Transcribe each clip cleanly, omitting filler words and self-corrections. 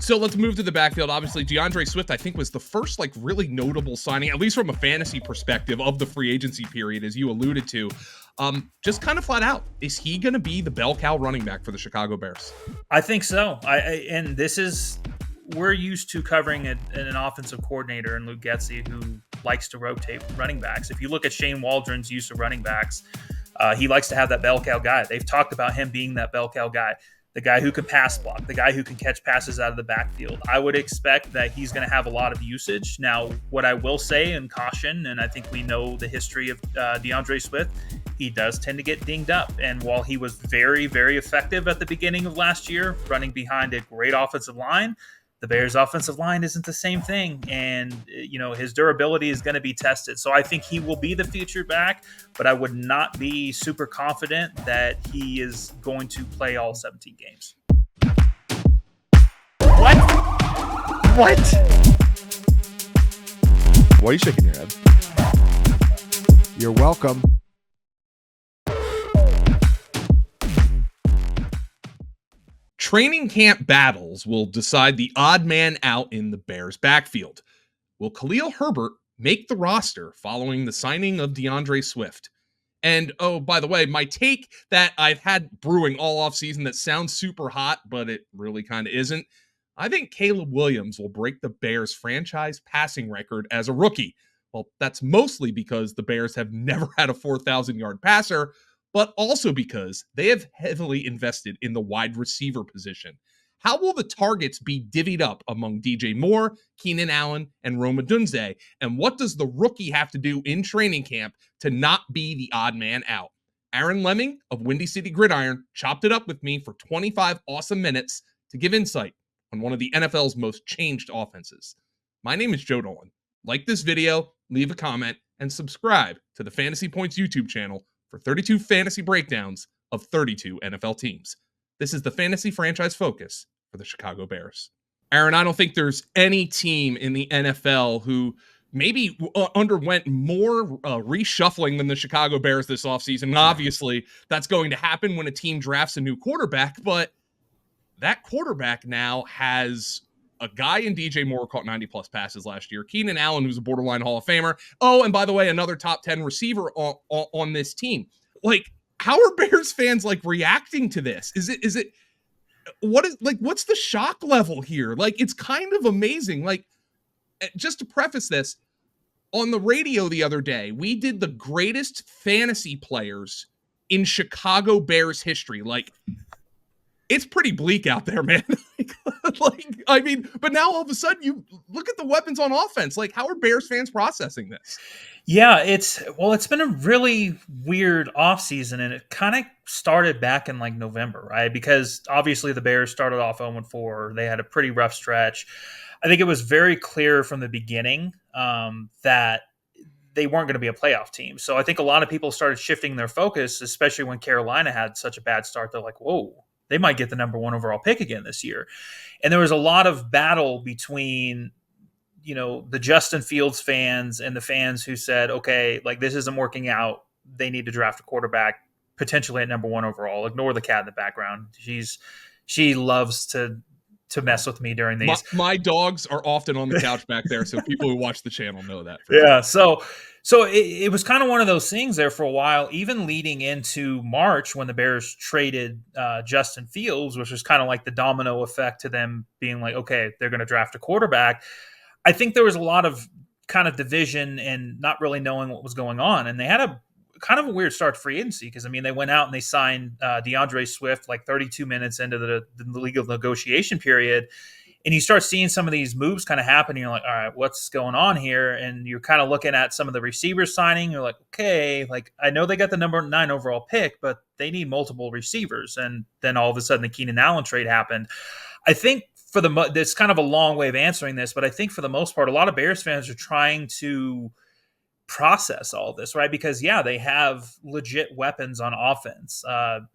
So let's move to the backfield. Obviously, DeAndre Swift, I think, was the first really notable signing, at least from a fantasy perspective, of the free agency period, as you alluded to. Just kind of flat out, is he going to be the bell cow running back for the Chicago Bears? I think so. And this is, we're used to covering an offensive coordinator in Luke Getsy who likes to rotate running backs. If you look at Shane Waldron's use of running backs, he likes to have that bell cow guy. They've talked about him being that bell cow guy. The guy who can pass block, the guy who can catch passes out of the backfield. I would expect that he's going to have a lot of usage. Now, what I will say and caution, and I think we know the history of DeAndre Swift, he does tend to get dinged up. And while he was very, very effective at the beginning of last year, running behind a great offensive line, the Bears' offensive line isn't the same thing. And, his durability is going to be tested. So I think he will be the future back, but I would not be super confident that he is going to play all 17 games. What? Why are you shaking your head? You're welcome. Training camp battles will decide the odd man out in the Bears' backfield. Will Khalil Herbert make the roster following the signing of DeAndre Swift? And, oh, by the way, my take that I've had brewing all offseason that sounds super hot, but it really kind of isn't. I think Caleb Williams will break the Bears' franchise passing record as a rookie. Well, that's mostly because the Bears have never had a 4,000-yard passer, but also because they have heavily invested in the wide receiver position. How will the targets be divvied up among DJ Moore, Keenan Allen, and Odunze? And what does the rookie have to do in training camp to not be the odd man out? Aaron Lemming of Windy City Gridiron chopped it up with me for 25 awesome minutes to give insight on one of the NFL's most changed offenses. My name is Joe Dolan. Like this video, leave a comment, and subscribe to the Fantasy Points YouTube channel for 32 fantasy breakdowns of 32 NFL teams. This is the fantasy franchise focus for the Chicago Bears. Aaron, I don't think there's any team in the NFL who maybe underwent more reshuffling than the Chicago Bears this offseason. And obviously, that's going to happen when a team drafts a new quarterback, but that quarterback now has a guy in DJ Moore who caught 90-plus passes last year, Keenan Allen, who's a borderline Hall of Famer. Oh, and by the way, another top 10 receiver on this team. How are Bears fans, reacting to this? What's the shock level here? It's kind of amazing. Just to preface this, on the radio the other day, we did the greatest fantasy players in Chicago Bears history. It's pretty bleak out there, man. But now all of a sudden you look at the weapons on offense. How are Bears fans processing this? Yeah, it's been a really weird offseason, and it kind of started back in November, right? Because obviously the Bears started off 0-4. They had a pretty rough stretch. I think it was very clear from the beginning that they weren't going to be a playoff team. So I think a lot of people started shifting their focus, especially when Carolina had such a bad start. They're like, whoa, they might get the number one overall pick again this year. And there was a lot of battle between, the Justin Fields fans and the fans who said, okay, this isn't working out. They need to draft a quarterback potentially at number one overall. Ignore the cat in the background. She loves to mess with me during these. My dogs are often on the couch back there, so people who watch the channel know that. Yeah, so it was kind of one of those things there for a while, even leading into March when the Bears traded Justin Fields, which was kind of like the domino effect to them being like, okay, they're going to draft a quarterback. I think there was a lot of kind of division and not really knowing what was going on. And they had a kind of a weird start to free agency because, they went out and they signed DeAndre Swift 32 minutes into the legal negotiation period. And you start seeing some of these moves kind of happen. And you're like, all right, what's going on here? And you're kind of looking at some of the receivers signing. You're like, okay, I know they got the number 9 overall pick, but they need multiple receivers. And then all of a sudden the Keenan Allen trade happened. I think it's kind of a long way of answering this, but I think for the most part, a lot of Bears fans are trying to process all this, right? Because they have legit weapons on offense.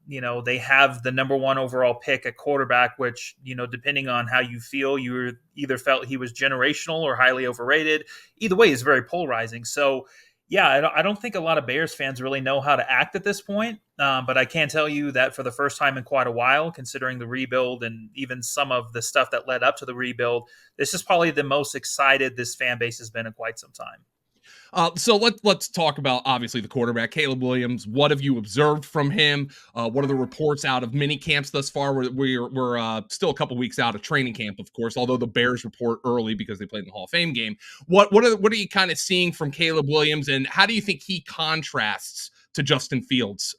They have the number 1 overall pick at quarterback, which, depending on how you feel, you either felt he was generational or highly overrated. Either way is very polarizing. So Yeah, I don't think a lot of Bears fans really know how to act at this point. But I can tell you that for the first time in quite a while, considering the rebuild and even some of the stuff that led up to the rebuild, this is probably the most excited this fan base has been in quite some time. So let's talk about obviously the quarterback, Caleb Williams. What have you observed from him? What are the reports out of mini camps thus far? We're still a couple weeks out of training camp, of course. Although the Bears report early because they played in the Hall of Fame game. What are you kind of seeing from Caleb Williams, and how do you think he contrasts to Justin Fields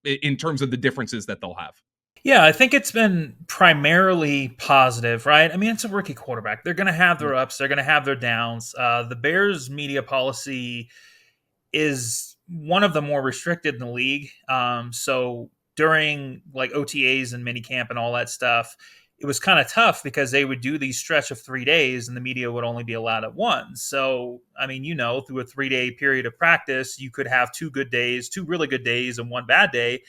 in terms of the differences that they'll have? Yeah, I think it's been primarily positive, right? I mean, it's a rookie quarterback. They're going to have their ups, they're going to have their downs. The Bears' media policy is one of the more restricted in the league. So during like OTAs and minicamp and all that stuff, it was kind of tough because they would do these stretch of 3 days and the media would only be allowed at one. So, I mean, through a 3 day period of practice, you could have 2 good days, 2 really good days, and 1 bad day.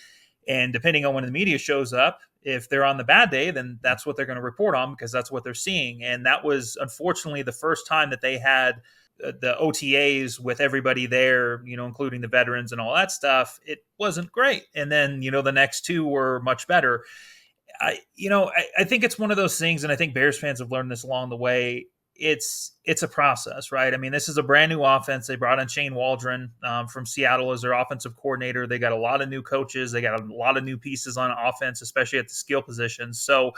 And depending on when the media shows up, if they're on the bad day, then that's what they're going to report on because that's what they're seeing. And that was unfortunately the first time that they had the OTAs with everybody there, including the veterans and all that stuff. It wasn't great. And then, the next 2 were much better. I think it's one of those things, and I think Bears fans have learned this along the way. It's a process, right? I mean, this is a brand new offense. They brought in Shane Waldron from Seattle as their offensive coordinator. They got a lot of new coaches. They got a lot of new pieces on offense, especially at the skill positions. So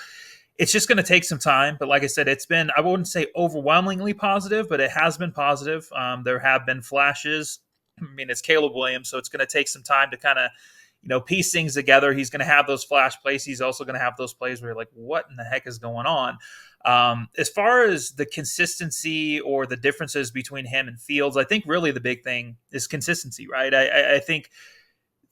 it's just going to take some time. But like I said, it's been, I wouldn't say overwhelmingly positive, but it has been positive. There have been flashes. I mean, it's Caleb Williams, so it's going to take some time to kind of, piece things together. He's going to have those flash plays. He's also going to have those plays where you're like, what in the heck is going on? As far as the consistency or the differences between him and Fields, I think really the big thing is consistency, right? I think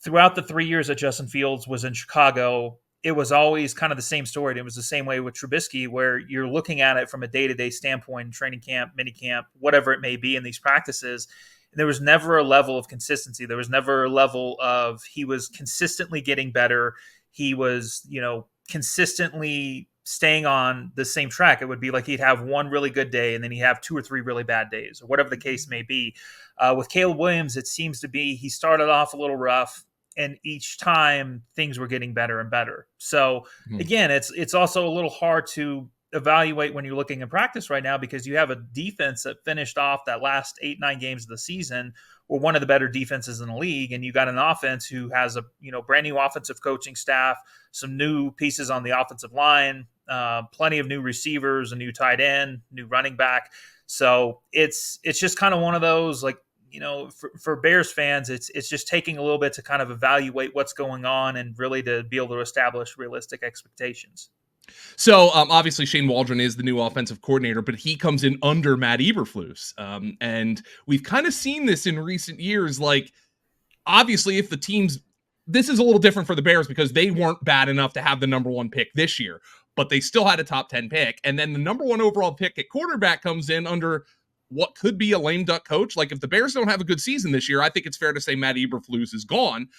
throughout the 3 years that Justin Fields was in Chicago, it was always kind of the same story. And it was the same way with Trubisky, where you're looking at it from a day-to-day standpoint, training camp, mini camp, whatever it may be in these practices. And there was never a level of consistency. There was never a level of he was consistently getting better. He was, consistently staying on the same track. It would be like he'd have one really good day and then he'd have 2 or 3 really bad days, or whatever the case may be. With Caleb Williams, it seems to be he started off a little rough, and each time things were getting better and better. So again, it's also a little hard to evaluate when you're looking in practice right now, because you have a defense that finished off that last 8-9 games of the season were one of the better defenses in the league. And you got an offense who has a, brand new offensive coaching staff, some new pieces on the offensive line, plenty of new receivers, a new tight end, new running back. So it's just kind of one of those, like, for Bears fans, it's just taking a little bit to kind of evaluate what's going on and really to be able to establish realistic expectations. So obviously Shane Waldron is the new offensive coordinator, but he comes in under Matt Eberflus. And we've kind of seen this in recent years. Like, obviously, if the teams, this is a little different for the Bears because they weren't bad enough to have the number 1 pick this year, but they still had a top 10 pick. And then the number 1 overall pick at quarterback comes in under what could be a lame duck coach. Like, if the Bears don't have a good season this year, I think it's fair to say Matt Eberflus is gone.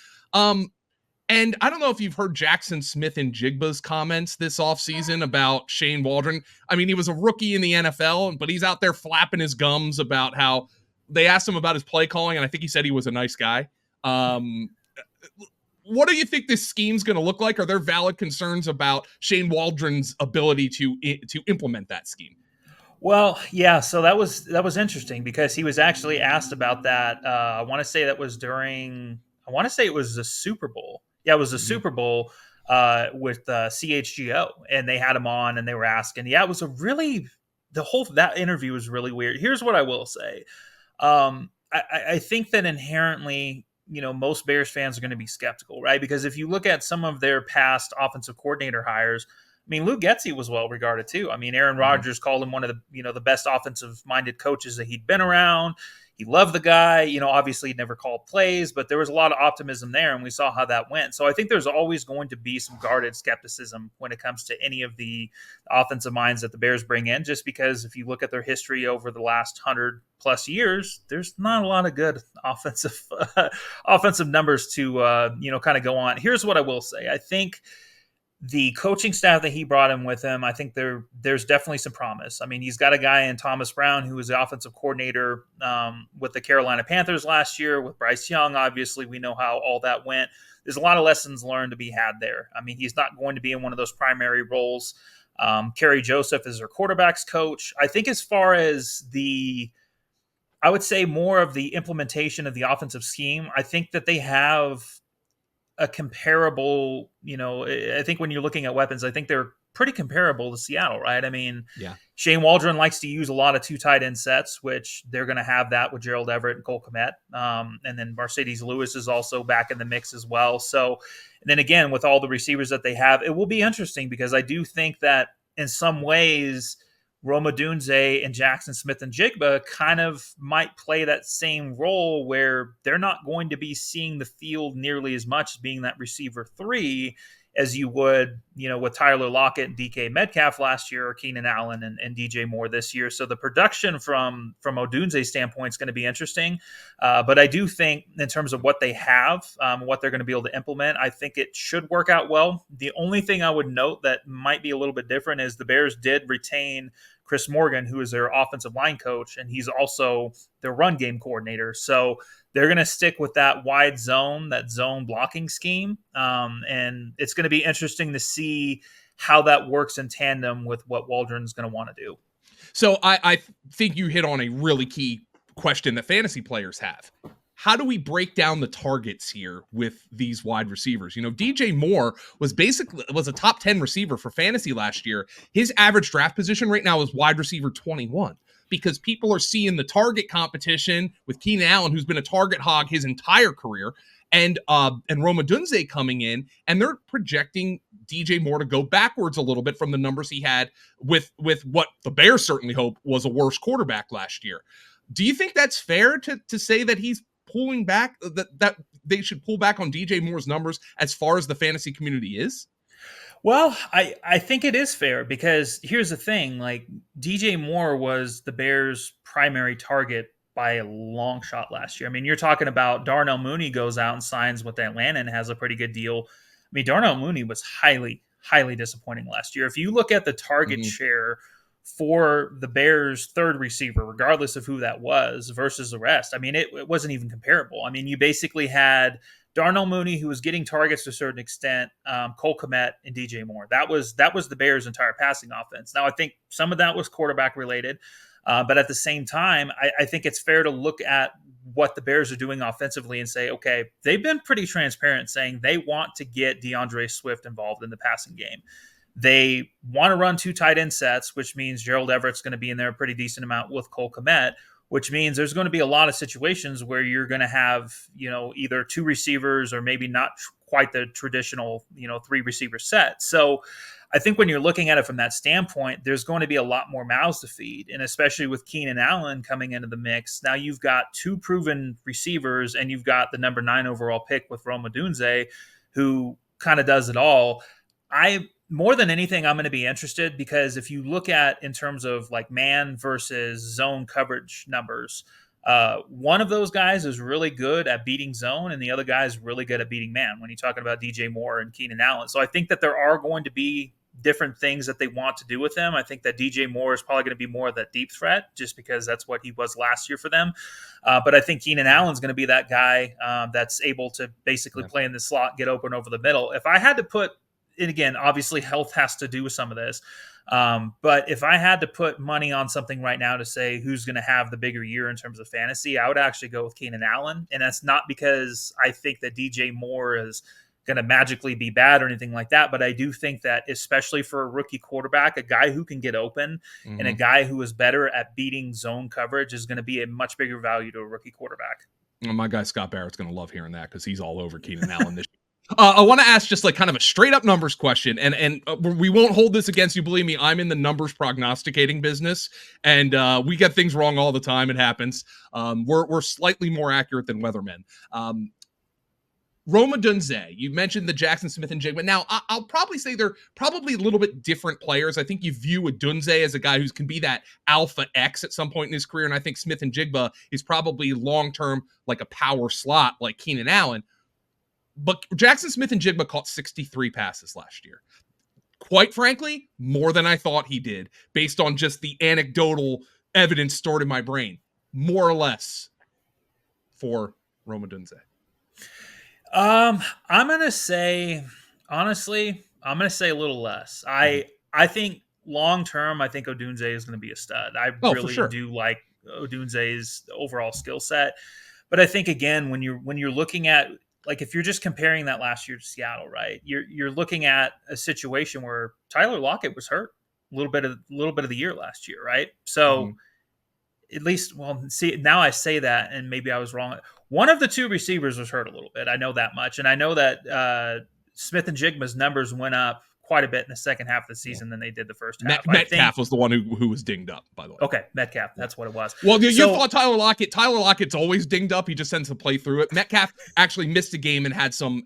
And I don't know if you've heard Jackson Smith and Jigba's comments this offseason about Shane Waldron. I mean, he was a rookie in the NFL, but he's out there flapping his gums about how they asked him about his play calling, and I think he said he was a nice guy. What do you think this scheme's going to look like? Are there valid concerns about Shane Waldron's ability to implement that scheme? Well, yeah, so that was interesting because he was actually asked about that. I want to say it was the Super Bowl. Yeah, it was the Super Bowl with CHGO, and they had him on, and they were asking. Yeah, it was that interview was really weird. Here's what I will say. I think that inherently, most Bears fans are going to be skeptical, right? Because if you look at some of their past offensive coordinator hires, I mean, Lou Getsy was well regarded too. I mean, Aaron Rodgers called him one of the, the best offensive minded coaches that he'd been around. He loved the guy. Obviously he never called plays, but there was a lot of optimism there, and we saw how that went. So I think there's always going to be some guarded skepticism when it comes to any of the offensive minds that the Bears bring in, just because if you look at their history over the last 100+ years, there's not a lot of good offensive numbers to kind of go on. Here's what I will say. I think The coaching staff that he brought in with him, I think there's definitely some promise. I mean, he's got a guy in Thomas Brown who was the offensive coordinator with the Carolina Panthers last year with Bryce Young. Obviously, we know how all that went. There's a lot of lessons learned to be had there. I mean, he's not going to be in one of those primary roles. Kerry Joseph is their quarterback's coach. I think as far as I would say more of the implementation of the offensive scheme, I think that they have a comparable, I think when you're looking at weapons, I think they're pretty comparable to Seattle, right? I mean, Yeah. Shane Waldron likes to use a lot of 2 tight end sets, which they're going to have that with Gerald Everett and Cole Kmet. And then Mercedes Lewis is also back in the mix as well. So, and then again, with all the receivers that they have, it will be interesting because I do think that in some ways, Roma Odunze and Jackson Smith and Jigba kind of might play that same role where they're not going to be seeing the field nearly as much as being that receiver 3 as you would, with Tyler Lockett and DK Metcalf last year, or Keenan Allen and DJ Moore this year. So the production from Odunze's standpoint is going to be interesting. But I do think in terms of what they have, what they're going to be able to implement, I think it should work out well. The only thing I would note that might be a little bit different is the Bears did retain Chris Morgan, who is their offensive line coach, and he's also their run game coordinator. So they're going to stick with that wide zone, that zone blocking scheme. And it's going to be interesting to see how that works in tandem with what Waldron's going to want to do. So I think you hit on a really key question that fantasy players have. How do we break down the targets here with these wide receivers? DJ Moore was a top 10 receiver for fantasy last year. His average draft position right now is wide receiver 21 because people are seeing the target competition with Keenan Allen, who's been a target hog his entire career, and Roma Odunze coming in, and they're projecting DJ Moore to go backwards a little bit from the numbers he had with what the Bears certainly hope was a worse quarterback last year. Do you think that's fair to say that he's pulling back, that they should pull back on DJ Moore's numbers as far as the fantasy community is? Well, I think it is fair because here's the thing, like DJ Moore was the Bears' primary target by a long shot last year. I mean, you're talking about Darnell Mooney goes out and signs with Atlanta and has a pretty good deal. I mean, Darnell Mooney was highly, highly disappointing last year. If you look at the target share for the Bears' third receiver, regardless of who that was, versus the rest, I mean, it wasn't even comparable. I mean, you basically had Darnell Mooney, who was getting targets to a certain extent, Cole Kmet, and DJ Moore. That was the Bears' entire passing offense. Now, I think some of that was quarterback related, but at the same time, I think it's fair to look at what the Bears are doing offensively and say, okay, they've been pretty transparent saying they want to get DeAndre Swift involved in the passing game. They want to run 2 tight end sets, which means Gerald Everett's going to be in there a pretty decent amount with Cole Kmet, which means there's going to be a lot of situations where you're going to have, either 2 receivers or maybe not quite the traditional, 3 receiver set. So I think when you're looking at it from that standpoint, there's going to be a lot more mouths to feed. And especially with Keenan Allen coming into the mix, now you've got 2 proven receivers and you've got the number 9 overall pick with Roma Odunze, who kind of does it all. More than anything, I'm going to be interested because if you look at in terms of like man versus zone coverage numbers, one of those guys is really good at beating zone and the other guy is really good at beating man when you're talking about DJ Moore and Keenan Allen. So I think that there are going to be different things that they want to do with him. I think that DJ Moore is probably going to be more of that deep threat just because that's what he was last year for them. But I think Keenan Allen's going to be that guy that's able to basically play in the slot, get open over the middle. If I had to put, and again, obviously health has to do with some of this. But if I had to put money on something right now to say who's going to have the bigger year in terms of fantasy, I would actually go with Keenan Allen. And that's not because I think that DJ Moore is going to magically be bad or anything like that. But I do think that especially for a rookie quarterback, a guy who can get open and a guy who is better at beating zone coverage is going to be a much bigger value to a rookie quarterback. Well, my guy Scott Barrett's going to love hearing that because he's all over Keenan Allen this year. I want to ask just like kind of a straight up numbers question, and we won't hold this against you. Believe me, I'm in the numbers prognosticating business, and we get things wrong all the time. It happens. We're slightly more accurate than weathermen. Roma Odunze, you mentioned the Jackson Smith and Jigba. Now, I'll probably say they're probably a little bit different players. I think you view Odunze as a guy who can be that alpha X at some point in his career, and I think Smith and Jigba is probably long term like a power slot like Keenan Allen. But Jackson Smith and Jigba caught 63 passes last year. quite frankly, more than I thought he did, based on just the anecdotal evidence stored in my brain. More or less for Rome Odunze. I'm gonna say, honestly, I'm gonna say a little less. I think long term, I think Odunze is gonna be a stud. I Oh, for really sure. do like Odunze's overall skill set. But I think again, when you're looking at, like, if you're just comparing that last year to Seattle, right? You're looking at a situation where Tyler Lockett was hurt a little bit of the year last year, right? So at least, well, see, now I say that, and maybe I was wrong. One of the two receivers was hurt a little bit. I know that much, and I know that Smith and Jigma's numbers went up quite a bit in the second half of the season than they did the first half. Metcalf was the one who was dinged up, by the way. Okay, Metcalf, that's what it was. Well, you thought Tyler Lockett. Tyler Lockett's always dinged up. He just tends to play through it. Metcalf actually missed a game and had some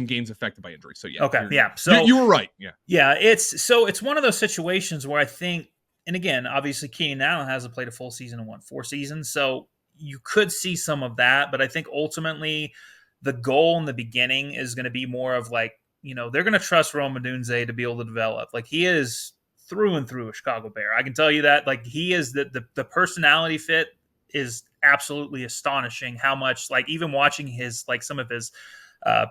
games affected by injury. So yeah. Okay, yeah. So you were right. Yeah. Yeah, it's one of those situations where I think, and again, obviously Keenan Allen hasn't played a full season in 4 seasons, so you could see some of that. But I think ultimately the goal in the beginning is going to be more of like, they're going to trust Rome Odunze to be able to develop. Like, he is through and through a Chicago Bear. I can tell you that. Like, he is the personality fit is absolutely astonishing. How much, like, even watching his, like, some of his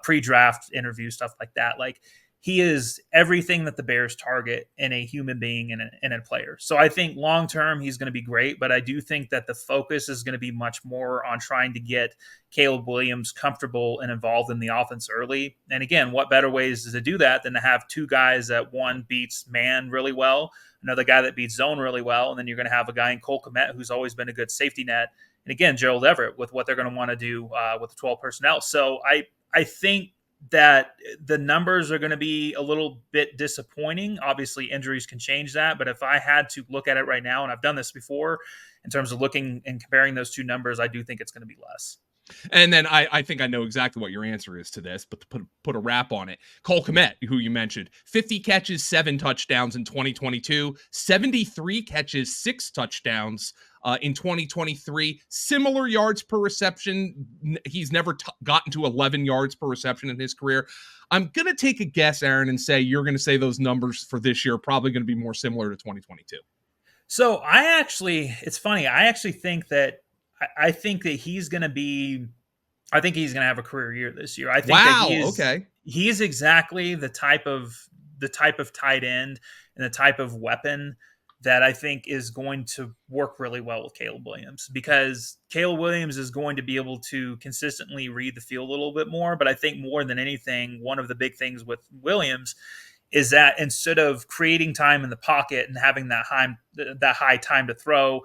pre-draft interview stuff like that, like, he is everything that the Bears target in a human being and a player. So I think long term he's going to be great, but I do think that the focus is going to be much more on trying to get Caleb Williams comfortable and involved in the offense early. And again, what better ways to do that than to have two guys that one beats man really well, another guy that beats zone really well, and then you're going to have a guy in Cole Kmet who's always been a good safety net. And again, Gerald Everett with what they're going to want to do with the 12 personnel. So I think that the numbers are going to be a little bit disappointing. Obviously, injuries can change that. But if I had to look at it right now, and I've done this before, in terms of looking and comparing those two numbers, I do think it's going to be less. And then I think I know exactly what your answer is to this, but to put a wrap on it, Cole Kmet, who you mentioned, 50 catches, 7 touchdowns in 2022, 73 catches, 6 touchdowns in 2023, similar yards per reception. He's never gotten to 11 yards per reception in his career. I'm going to take a guess, Aaron, and say you're going to say those numbers for this year are probably going to be more similar to 2022. So it's funny. I actually think that he's going to be, I think he's going to have a career year this year. I think that he's exactly the type of tight end and the type of weapon that I think is going to work really well with Caleb Williams, because Caleb Williams is going to be able to consistently read the field a little bit more. But I think more than anything, one of the big things with Williams is that instead of creating time in the pocket and having that high time to throw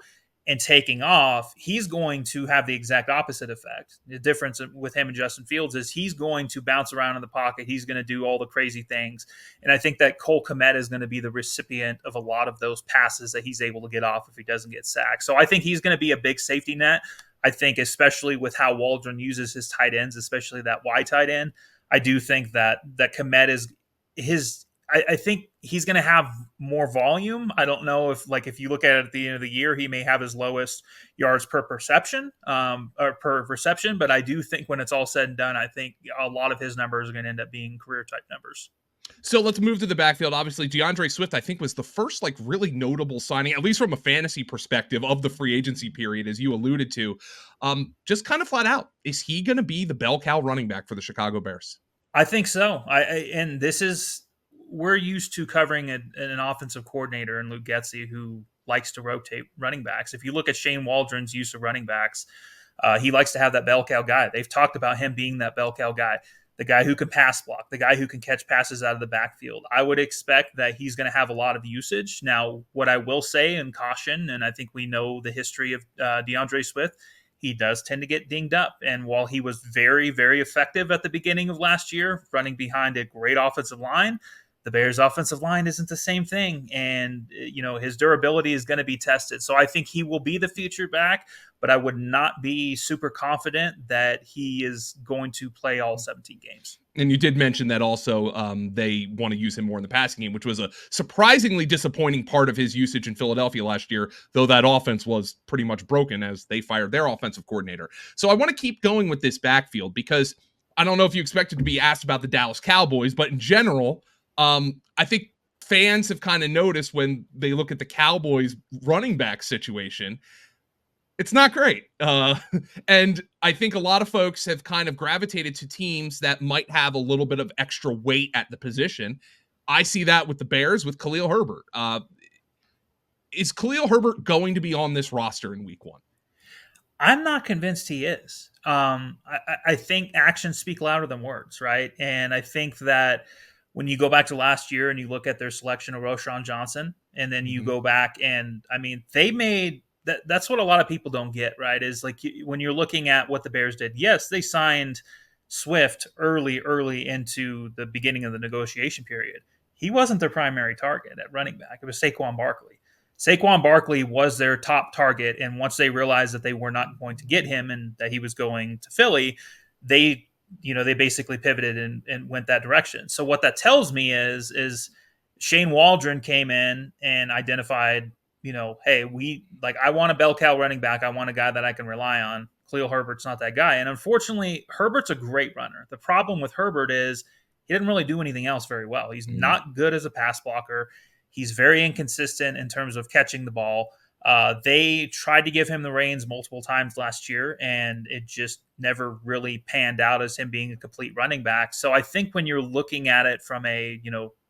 and taking off, he's going to have the exact opposite effect. The difference with him and Justin Fields is he's going to bounce around in the pocket. He's going to do all the crazy things. And I think that Cole Kmet is going to be the recipient of a lot of those passes that he's able to get off if he doesn't get sacked. So I think he's going to be a big safety net. I think especially with how Waldron uses his tight ends, especially that Y tight end, I do think that Kmet is his – I think he's going to have more volume. I don't know if you look at the end of the year, he may have his lowest yards per reception, but I do think when it's all said and done, I think a lot of his numbers are going to end up being career type numbers. So let's move to the backfield. Obviously, DeAndre Swift, I think, was the first really notable signing, at least from a fantasy perspective, of the free agency period, as you alluded to. Just kind of flat out, is he going to be the bell cow running back for the Chicago Bears? I think so. And this is, we're used to covering an offensive coordinator in Luke Getsy who likes to rotate running backs. If you look at Shane Waldron's use of running backs, he likes to have that bell cow guy. They've talked about him being that bell cow guy, the guy who can pass block, the guy who can catch passes out of the backfield. I would expect that he's going to have a lot of usage. Now, what I will say and caution, and I think we know the history of DeAndre Swift, he does tend to get dinged up. And while he was very, very effective at the beginning of last year, running behind a great offensive line, the Bears' offensive line isn't the same thing. And, his durability is going to be tested. So I think he will be the future back, but I would not be super confident that he is going to play all 17 games. And you did mention that also they want to use him more in the passing game, which was a surprisingly disappointing part of his usage in Philadelphia last year, though that offense was pretty much broken as they fired their offensive coordinator. So I want to keep going with this backfield because I don't know if you expected to be asked about the Dallas Cowboys, but in general, I think fans have kind of noticed when they look at the Cowboys running back situation, it's not great. And I think a lot of folks have kind of gravitated to teams that might have a little bit of extra weight at the position. I see that with the Bears, with Khalil Herbert. Is Khalil Herbert going to be on this roster in week 1? I'm not convinced he is. I think actions speak louder than words, right? And I think that when you go back to last year and you look at their selection of Roschon Johnson, and then you go back and, I mean, they made that's what a lot of people don't get, right? Is like when you're looking at what the Bears did. Yes, they signed Swift early into the beginning of the negotiation period. He wasn't their primary target at running back. It was Saquon Barkley. Saquon Barkley was their top target, and once they realized that they were not going to get him and that he was going to Philly, they basically pivoted and went that direction. So what that tells me is Shane Waldron came in and identified, hey, I want a bell cow running back. I want a guy that I can rely on. Khalil Herbert's not that guy. And unfortunately, Herbert's a great runner. The problem with Herbert is he didn't really do anything else very well. He's not good as a pass blocker. He's very inconsistent in terms of catching the ball. They tried to give him the reins multiple times last year, and it just never really panned out as him being a complete running back. So I think when you're looking at it from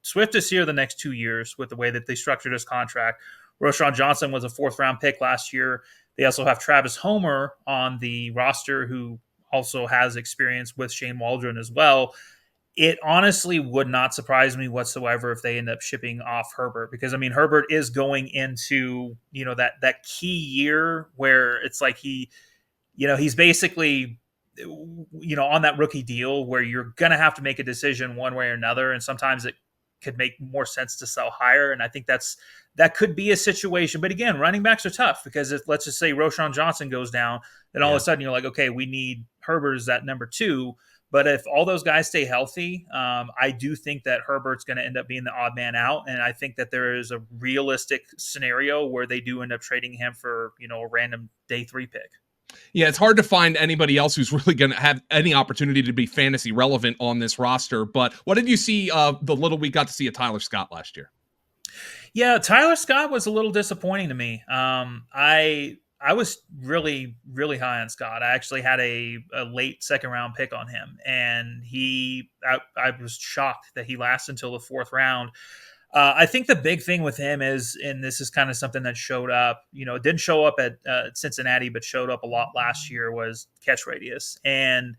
Swift is here the next 2 years with the way that they structured his contract. Roschon Johnson was a 4th-round pick last year. They also have Travis Homer on the roster, who also has experience with Shane Waldron as well. It honestly would not surprise me whatsoever if they end up shipping off Herbert, because, I mean, Herbert is going into, that key year where it's like he's basically, on that rookie deal where you're going to have to make a decision one way or another. And sometimes it could make more sense to sell higher. And I think that could be a situation. But again, running backs are tough because let's just say Roschon Johnson goes down, then all of a sudden you're like, okay, we need Herbert as that number 2. But if all those guys stay healthy, I do think that Herbert's going to end up being the odd man out. And I think that there is a realistic scenario where they do end up trading him for, a random day 3 pick. Yeah, it's hard to find anybody else who's really going to have any opportunity to be fantasy relevant on this roster. But what did you see the little we got to see of Tyler Scott last year? Yeah, Tyler Scott was a little disappointing to me. I was really, really high on Scott. I actually had a late 2nd-round pick on him, and I was shocked that he lasted until the 4th round. I think the big thing with him is, and this is kind of something that showed up, it didn't show up at Cincinnati, but showed up a lot last year, was catch radius. And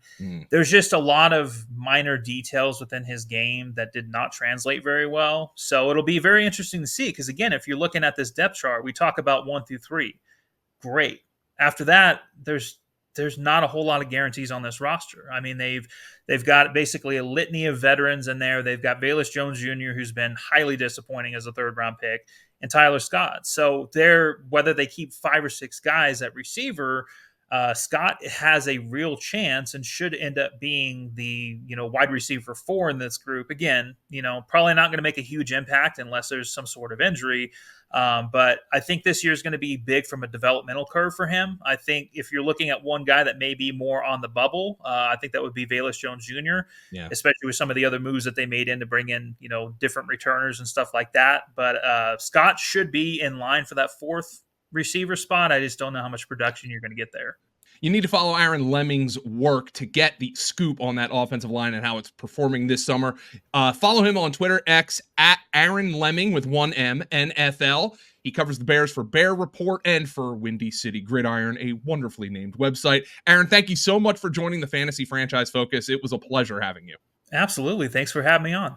there's just a lot of minor details within his game that did not translate very well. So it'll be very interesting to see, because again, if you're looking at this depth chart, we talk about 1 through 3. Great. After that, there's not a whole lot of guarantees on this roster. I mean, they've got basically a litany of veterans in there. They've got Velus Jones Jr., who's been highly disappointing as a 3rd-round pick, and Tyler Scott. So whether they keep 5 or 6 guys at receiver, Scott has a real chance and should end up being the wide receiver 4 in this group. Again, probably not going to make a huge impact unless there's some sort of injury. But I think this year is going to be big from a developmental curve for him. I think if you're looking at one guy that may be more on the bubble, I think that would be Velus Jones Jr., especially with some of the other moves that they made to bring in, different returners and stuff like that. But Scott should be in line for that 4th receiver spot. I just don't know how much production you're going to get there. You need to follow Aaron Lemming's work to get the scoop on that offensive line and how it's performing this summer. Follow him on Twitter, X, at Aaron Lemming with 1M, NFL. He covers the Bears for Bear Report and for Windy City Gridiron, a wonderfully named website. Aaron, thank you so much for joining the Fantasy Franchise Focus. It was a pleasure having you. Absolutely. Thanks for having me on.